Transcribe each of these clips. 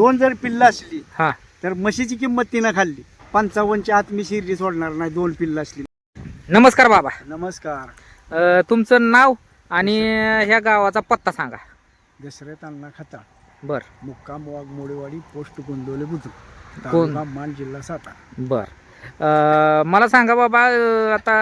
2 जर पिल्लं असली हा तर म्हशीची किंमत तिनं खाल्ली. 55च्या आत मी शिर्डी सोडणार नाही 2 पिल्लं असली. नमस्कार बाबा. नमस्कार. तुमचं नाव आणि ह्या गावाचा पत्ता सांगा. दशरथ अण्णा खताळ, बर मुक्काम वाघ मोडेवाडी, पोस्ट गोंदवले बुद्रुक, कोण? तालुका मान, जिल्हा सातारा. बर मला सांगा बाबा, आता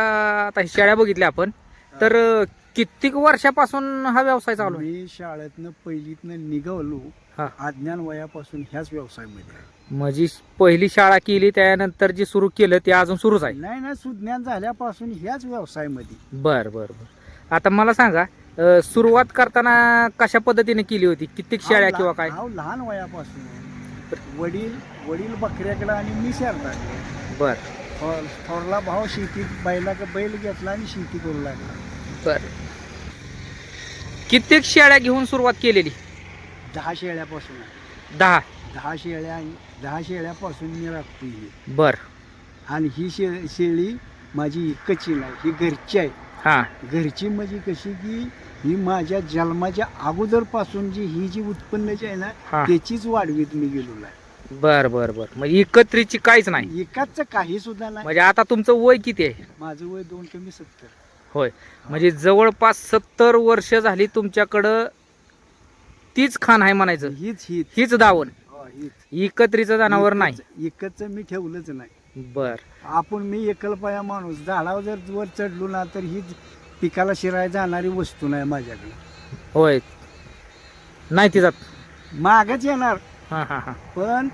आता शेळ्या बघितल्या आपण, तर कित्येक वर्षापासून हा व्यवसाय चालू आहे? मी शाळेतनं पहिलीतनं निघालो, हा. अज्ञान वयापासून ह्याच व्यवसायामध्ये आहे. म्हणजे पहिली शाळा केली त्यानंतर जे सुरू केलं ते अजून सुरूच आहे? नाही सुज्ञान झाल्यापासून ह्याच व्यवसायामध्ये. बर बर बर. आता मला सांगा, सुरुवात करताना कशा पद्धतीने केली होती? कित्येक शेळ्या किंवा काय? लहान वयापासून वडील बकऱ्याकडे आणि मी शेरडाकडे. बर. थोरला भाऊ शेतीत बैल घेतला आणि शेती करू लागला. बर. कित्येक शेळ्या घेऊन सुरुवात केलेली? 10 शेळ्यापासून. 10 शेळ्या आणि 10 शेळ्यापासून मी राखतोय. बर. आणि ही शेळी माझी इकडची नाही, ही घरची आहे. हा. घरची म्हणजे कशी की ही माझ्या जन्माच्या अगोदरपासून ही जी उत्पन्न जी आहे ना हा. त्याचीच वाढवीत मी गेलेलो आहे. बर बर बर. म्हणजे एकत्रीची काहीच नाही? एकाच काही सुद्धा नाही. म्हणजे आता तुमचं वय किती आहे? माझं वय 2 कमी 70. होय. म्हणजे जवळपास 70 वर्ष झाली तुमच्याकडं तीच खाण आहे म्हणायचं? हीच दावण? एकत्रीचं जनावर नाही? एकच मी ठेवलंच नाही. बर. आपण मी एकलपाया माणूस, झाडावर जर वर चढलो ना तर हीच पिकाला शिराय जाणारी वस्तू नाही माझ्याकडे. होय. नाही तिचा मागच येणार. हा हा हा. पण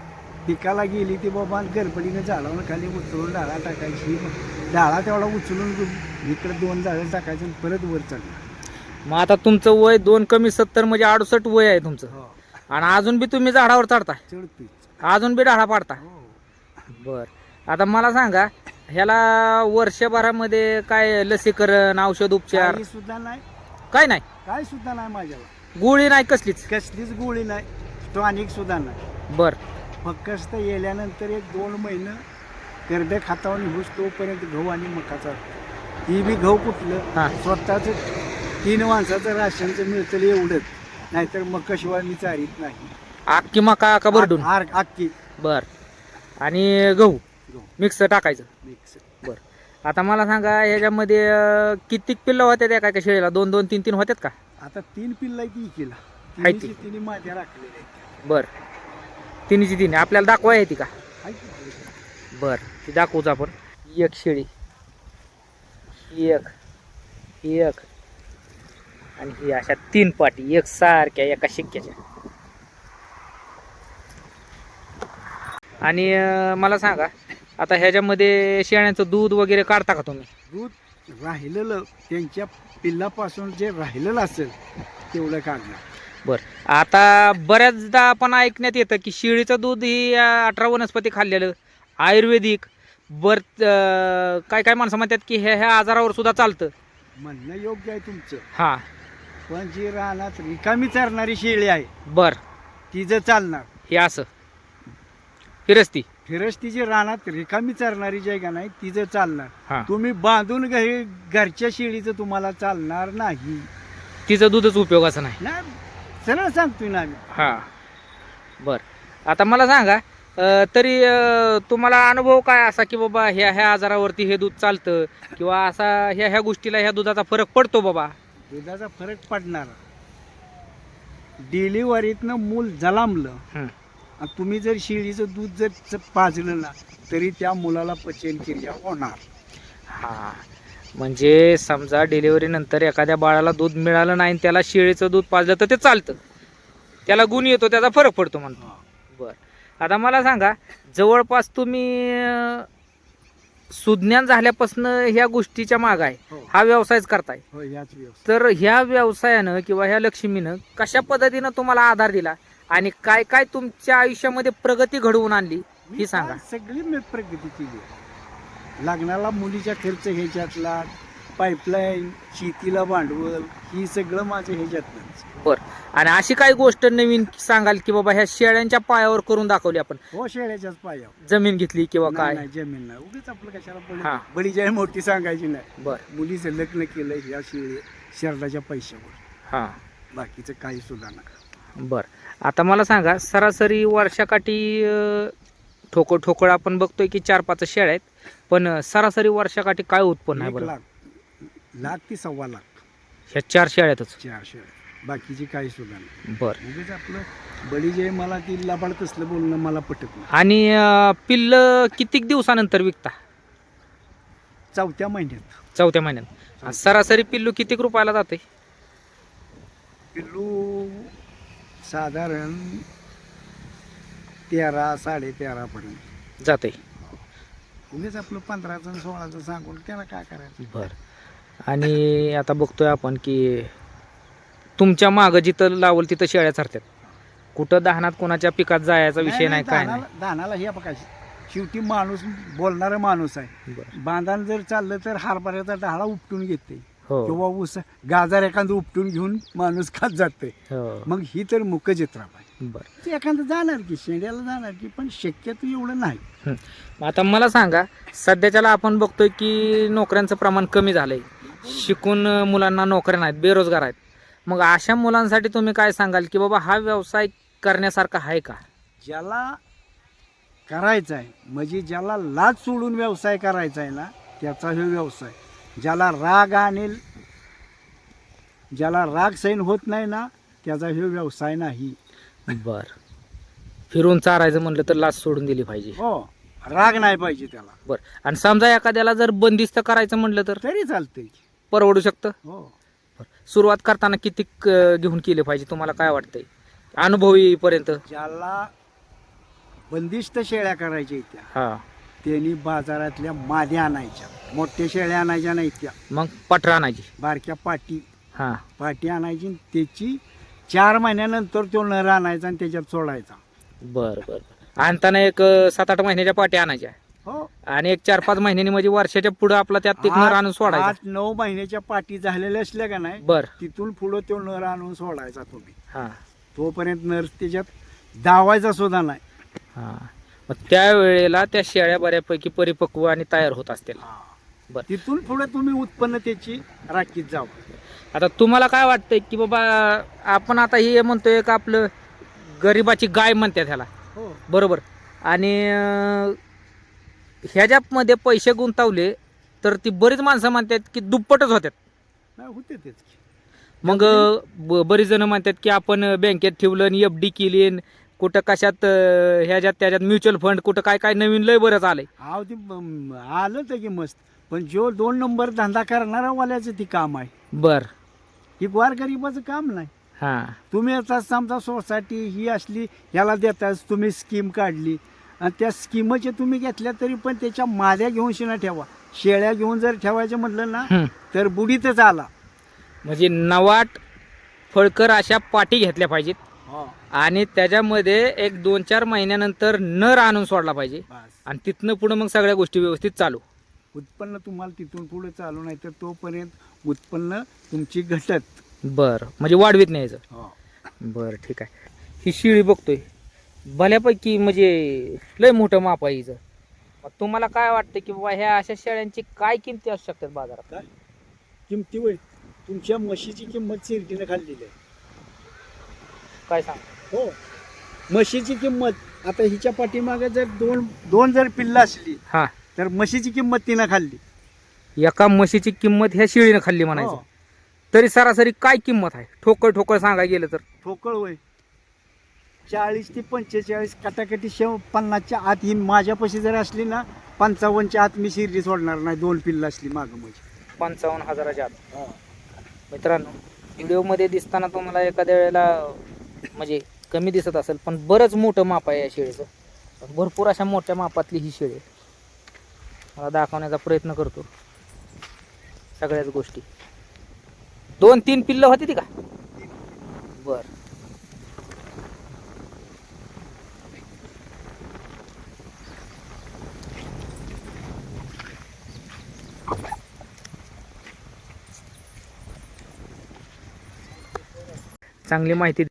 पिकाला गेली ती बाबा गडबडीने झाडावर खाली उचलून डाळा टाकायची. डाळा तेवढा उचलून इकडे 2 झाडं टाकायचं आणि परत वर चढणार. मग आता तुमचं वय 2 कमी 70 म्हणजे 68 वय आहे तुमचं. आणि अजून बी तुम्ही झाडावर चढता? चढतोय. अजून बी डाळा पाडता? बर. आता मला सांगा, ह्याला वर्षभरामध्ये काय लसीकरण, औषध उपचार? काही सुद्धा नाही. काय नाही? काय सुद्धा नाही माझ्याला. गोळी नाही कसलीच? कसलीच गोळी नाही, टॉनिक सुद्धा नाही. बर. फक्त येल्यानंतर 1-2 महिने करडे खातावर निघूस तोपर्यंत गहू आणि मकाचा. ही बी गहू हा. कुठलं स्वतःच 3 माणसाचं राशनचं मिळतं एवढंच, नाहीतर मकाशिवाय मी चारीत नाही. अख्खी मका का भरडून? अख्खी. बर. आणि गहू मिक्स टाकायचं? मिक्स. बर. आता मला सांगा, ह्याच्यामध्ये किती पिल्लं होत्या त्या काय शेळीला? 2-2, 3-3 होत्यात का? आता 3 पिल्लं आहे ती केला. आहे ती? तिने माझ्या राखलेल्या आहेत. बर. तिन्हीची तिन्ही आपल्याला दाखवाय येते का? आहे की? बर, ती दाखवूच आपण. एक शेळी, एक आणि ही अशा 3 पाटी एक सारख्या एका शिक्क्याच्या. आणि मला सांगा, आता ह्याच्यामध्ये शेळ्यांचं दूध वगैरे काढता का तुम्ही? दूध राहिलेलं त्यांच्या पिल्लापासून जे राहिलेलं असेल तेवढं काढणार. बर. आता बऱ्याचदा आपण ऐकण्यात येतं की शेळीचं दूध ही 18 वनस्पती खाल्लेलं आयुर्वेदिक. बर. काय काय माणसं म्हणतात की ह्या आजारावर सुद्धा चालतं. म्हणणं योग्य आहे तुमचं. हा. पण जी रानात रिकामी चरणारी शेळी आहे बर. ती जर चालणार. हे असं फिरस्ती फिरस्ती जी रानात रिकामी चरणारी जी आहे का नाही ती जर चालणार. हा. तुम्ही बांधून घरच्या शेळीचं तुम्हाला चालणार नाही. तिचं दूधच उपयोगाचं नाही. ना सरळ सांगतोय ना आम्ही. हा. बर. आता मला सांगा, तरी तुम्हाला अनुभव काय असा की बाबा ह्या आजारावरती हे दूध चालतं, किंवा असा ह्या गोष्टीला ह्या दुधाचा फरक पडतो बाबा? दुधाचा फरक पडणार. डिलिव्हरीतनं मूल जलामलं आणि तुम्ही जर शेळीचं दूध जर पाजलं ना तरी त्या मुलाला पचनक्रिया होणार. हा. म्हणजे समजा डिलिव्हरी नंतर एखाद्या बाळाला दूध मिळालं नाही, त्याला शेळीचं दूध पाजलं तर ते चालतं, त्याला गुण येतो, त्याचा फरक पडतो म्हणतो. बर. आता मला सांगा, जवळपास तुम्ही सुज्ञान झाल्यापासून ह्या गोष्टीच्या माग आहे, हा व्यवसायच करताय. तर ह्या व्यवसायानं किंवा ह्या लक्ष्मीनं कशा पद्धतीनं तुम्हाला आधार दिला आणि काय काय तुमच्या आयुष्यामध्ये प्रगती घडवून आणली ही सांगा. सगळी मी प्रगती केली. लग्नाला मुलीच्या खर्च ह्याच्यातला, पाईपलाईन, शेतीला भांडवल, ही सगळं माझं ह्याच्यातलंच. बर. आणि अशी काही गोष्ट नवीन सांगाल की बाबा ह्या शेळ्यांच्या पायावर करून दाखवली आपण? हो, शेळ्याच्याच पायावर. जमीन घेतली किंवा काय? नाही, जमीन नाही. उगीच आपलं कशाला बळी जाय मोठी सांगायची नाही. बर. मुलीचं लग्न केलं या शेरडाच्या पैशावर. हा. बाकीचं काही सुद्धा नाही. बर. आता मला सांगा सरासरी वर्षाकाठी ठोकळ आपण बघतोय की 4-5 शेळ्या आहेत, पण सरासरी वर्षाकाठी काय उत्पन्न आहे 1 बरं लाख ते 1.25 लाख ह्या 4 शेळ्यातच? 4 शेळ्या, बाकीची काही सुद्धा नाही. बरं. उगाच आपलं बळी जे मला ती लबाड तसलं बोलणं मला पटत नाही. आणि पिल्ल कितीक दिवसानंतर विकता? 4थ्या महिन्यात. 4थ्या महिन्यात. सरासरी पिल्लू कितीक रुपयाला जाते? पिल्लू साधारण 13-13.5 पर्यंत जाते. उगीच आपलं 15चं 16चं सांगून त्याला काय करायचं. बरं. आणि आता बघतोय आपण की तुमच्या मागं जिथं लावल तिथं शेळ्या चरतात. कुठं दहनात कोणाच्या पिकात जायचा विषय नाही, काय नाही. दानाला हे बघा, शेवटी माणूस बोलणारा माणूस आहे. बरं. बांधान जर चाललं तर हरभऱ्याचा ढाळा उपटून घेते हो किंवा ऊस गाजर एखादं उपटून घेऊन माणूस खात जाते. हो. मग ही तर मुक चित्रा पाहिजे. बरं. ते एखादं जाणार की शेंड्याला जाणार की, पण शक्यतो एवढं नाही. आता मला सांगा, सध्याच्याला आपण बघतोय की नोकऱ्यांचं प्रमाण कमी झालंय, शिकून मुलांना नोकऱ्या नाहीत, बेरोजगार आहेत. मग अशा मुलांसाठी तुम्ही काय सांगाल की बाबा हा व्यवसाय करण्यासारखा आहे का? ज्याला करायचा आहे, म्हणजे ज्याला लाज सोडून व्यवसाय करायचा आहे ना, त्याचा हा व्यवसाय. ज्याला राग आणेल, ज्याला राग सहन होत नाही ना, त्याचा हा व्यवसाय नाही. बर. फिरून चारायचं म्हणलं तर लाच सोडून दिली पाहिजे. हो, राग नाही पाहिजे त्याला. बर. आणि समजा एखाद्याला जर बंदिस्त करायचं म्हणलं तर तरी चालतंय. परवडू शकतं? हो. सुरुवात करताना किती घेऊन केले पाहिजे तुम्हाला काय वाटतंय, अनुभवी पर्यंत? ज्याला बंदिस्त शेळ्या करायच्या त्या, हा. त्यांनी बाजारातल्या माद्या आणायच्या, मोठ्या शेळ्या आणायच्या नाहीत त्या. मग पठरा आणायची. बारक्या पाटी हा. आणायची, त्याची 4 महिन्यानंतर तो नर आणायचा आणि त्याच्यात सोडायचा. बर बर. आणताना एक 7-8 महिन्याच्या पाट्या आणायच्या हो. आणि एक 4-5 महिन्यांनी म्हणजे वर्षाच्या पुढे आपला त्यात एक नर आणून सोडायचा. 8-9 महिन्याच्या पाटी झालेल्या असल्या का नाही, बर. तिथून पुढं तो नर आणून सोडायचा तुम्ही. हा. तोपर्यंत नर त्याच्यात दावायचा सुद्धा नाही. हा. मग त्यावेळेला त्या शेळ्या बऱ्यापैकी परिपक्व आणि तयार होत असतील. बर. तिथून पुढे तुम्ही उत्पन्न त्याची राखीत जावं. आता तुम्हाला काय वाटतंय की बाबा आपण आता हे म्हणतोय का आपलं गरिबाची गाय म्हणतात ह्याला, हो. बरोबर? आणि ह्याच्यामध्ये पैसे गुंतवले तर ती बरीच माणसं म्हणतात की दुप्पटच होतात. नाही होते तेच. मग बरीच जण म्हणतात की आपण बँकेत ठेवलं आणि FD केली, कुठं कशात ह्याच्यात त्याच्यात म्युच्युअल फंड, कुठं काय काय नवीन लय बरंच आलंय. हा, ते आलं तर की मस्त, पण जो 2 नंबर धंदा करणारा वाल्याचं ती काम आहे. बर. ही गोरगरिबाचं काम नाही. हा. तुम्ही आता समजा सोसायटी ही असली, ह्याला देताच तुम्ही स्कीम काढली आणि त्या स्कीमचे तुम्ही घेतल्या, तरी पण त्याच्या माद्या घेऊन शिना ठेवा. शेळ्या घेऊन जर ठेवायचं म्हटलं ना, तर बुडीतच आला. म्हणजे नवाट फळकर अशा पाटी घेतल्या पाहिजेत आणि त्याच्यामध्ये एक 2-4 महिन्यानंतर नर आणून सोडला पाहिजे आणि तिथनं पुढे मग सगळ्या गोष्टी व्यवस्थित चालू. उत्पन्न तुम्हाला तिथून पुढे चालू नाही तर तोपर्यंत उत्पन्न तुमची घटत. बर. म्हणजे वाढवीत न्यायचं. बर, ठीक आहे. ही शिळी बघतोय भल्यापैकी म्हणजे लय मोठं माप आहे हिचं. मग तुम्हाला काय वाटतं की बाबा ह्या अशा शेळ्यांची काय किमती असू शकतात बाजारात? किमती वय तुमच्या म्हशीची किंमत शिर्डीने खाल्लेली आहे. काय सांग? हो, म्हशीची किंमत आता हिच्या पाठीमागे जर दोन जर पिल्ला असली, हा, तर म्हशीची किंमत तिनं खाल्ली. एका म्हशीची किंमत ह्या शिळीनं खाल्ली म्हणायचं. हो. तरी सरासरी काय किंमत आहे ठोकळ सांगायला गेलं तर? ठोकळ वय 40 ते 45, कटाकटी 50च्या आत. ही माझ्यापाशी जर असली ना 55च्या आत मी शिर्डी सोडणार नाही. 2 पिल्ला असली मागं म्हणजे 55,000च्या आत. मित्रांनो, व्हिडिओमध्ये दिसताना तुम्हाला एखाद्या वेळेला म्हणजे कमी दिसत असेल, पण बरंच मोठं माप आहे या शेळीचं. भरपूर अशा मोठ्या मापातली ही शेळी मला दाखवण्याचा प्रयत्न करतो सगळ्याच गोष्टी. 2-3 पिल्लं होती ती का? बर. चांगली माहिती